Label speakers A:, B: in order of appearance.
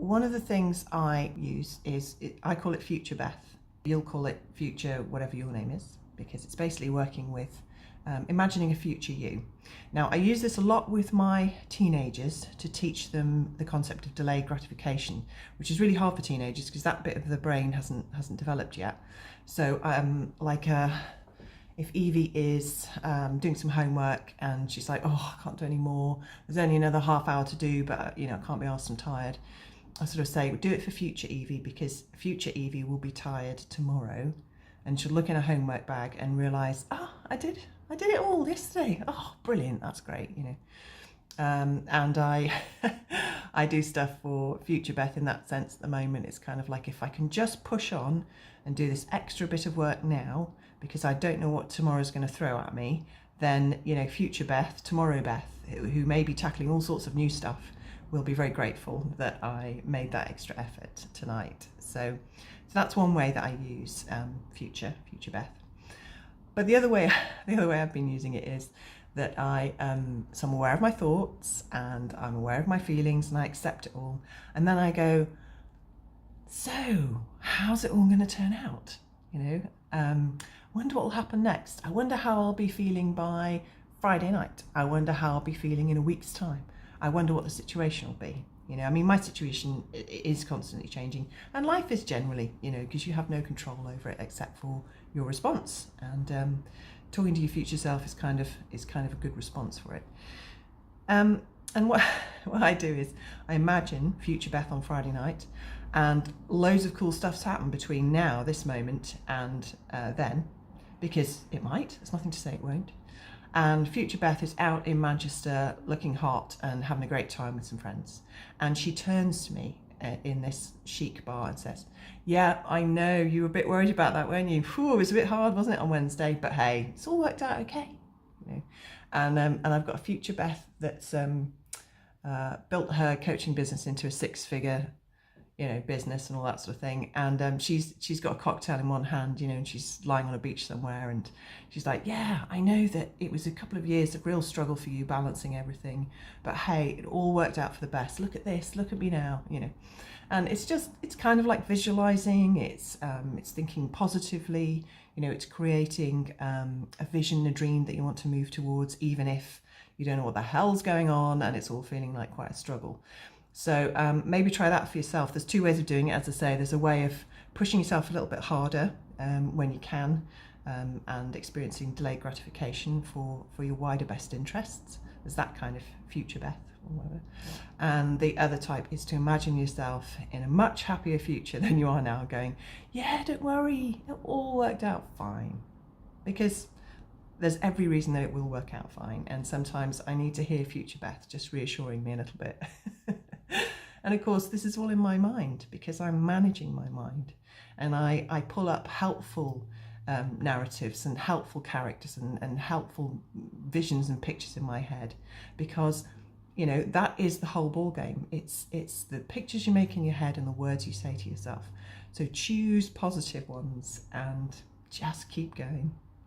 A: one of the things I use is, I call it Future Beth. You'll call it Future whatever your name is, because it's basically working with imagining a future you. Now, I use this a lot with my teenagers to teach them the concept of delayed gratification, which is really hard for teenagers because that bit of the brain hasn't developed yet. So if Evie is doing some homework and she's like, oh, I can't do any more, there's only another half hour to do, but I can't be arsed, I'm tired. I sort of say, well, do it for future Evie, because future Evie will be tired tomorrow, and she'll look in her homework bag and realise, oh, I did it all yesterday. Oh, brilliant, that's great, And I I do stuff for future Beth in that sense at the moment. It's kind of like, if I can just push on and do this extra bit of work now, because I don't know what tomorrow's going to throw at me, then, future Beth, tomorrow Beth, who may be tackling all sorts of new stuff, will be very grateful that I made that extra effort tonight. So that's one way that I use future Beth. But the other way I've been using it is that so I'm aware of my thoughts and I'm aware of my feelings and I accept it all. And then I go, so how's it all going to turn out? Wonder what will happen next. I wonder how I'll be feeling by Friday night. I wonder how I'll be feeling in a week's time. I wonder what the situation will be. My situation is constantly changing, and life is generally, because you have no control over it except for your response. And talking to your future self is kind of a good response for it. And what I do is I imagine future Beth on Friday night, and loads of cool stuff's happened between now, this moment, and then, because it might. There's nothing to say it won't. And future Beth is out in Manchester looking hot and having a great time with some friends. And she turns to me in this chic bar and says, yeah, I know you were a bit worried about that, weren't you? Whew, it was a bit hard, wasn't it, on Wednesday? But hey, it's all worked out okay. And I've got a future Beth that's built her coaching business into a six-figure business and all that sort of thing, and she's got a cocktail in one hand, and she's lying on a beach somewhere, and she's like, yeah, I know that it was a couple of years of real struggle for you balancing everything, but hey, it all worked out for the best. Look at this, look at me now, and it's kind of like visualizing, it's thinking positively, it's creating a vision, a dream that you want to move towards, even if you don't know what the hell's going on and it's all feeling like quite a struggle. So maybe try that for yourself. There's two ways of doing it. As I say, there's a way of pushing yourself a little bit harder when you can, and experiencing delayed gratification for your wider best interests. There's that kind of future Beth or whatever. And the other type is to imagine yourself in a much happier future than you are now, going, yeah, don't worry, it all worked out fine. Because there's every reason that it will work out fine. And sometimes I need to hear future Beth just reassuring me a little bit. And of course, this is all in my mind because I'm managing my mind, and I pull up helpful narratives and helpful characters and helpful visions and pictures in my head, because that is the whole ball game. It's the pictures you make in your head and the words you say to yourself. So choose positive ones and just keep going.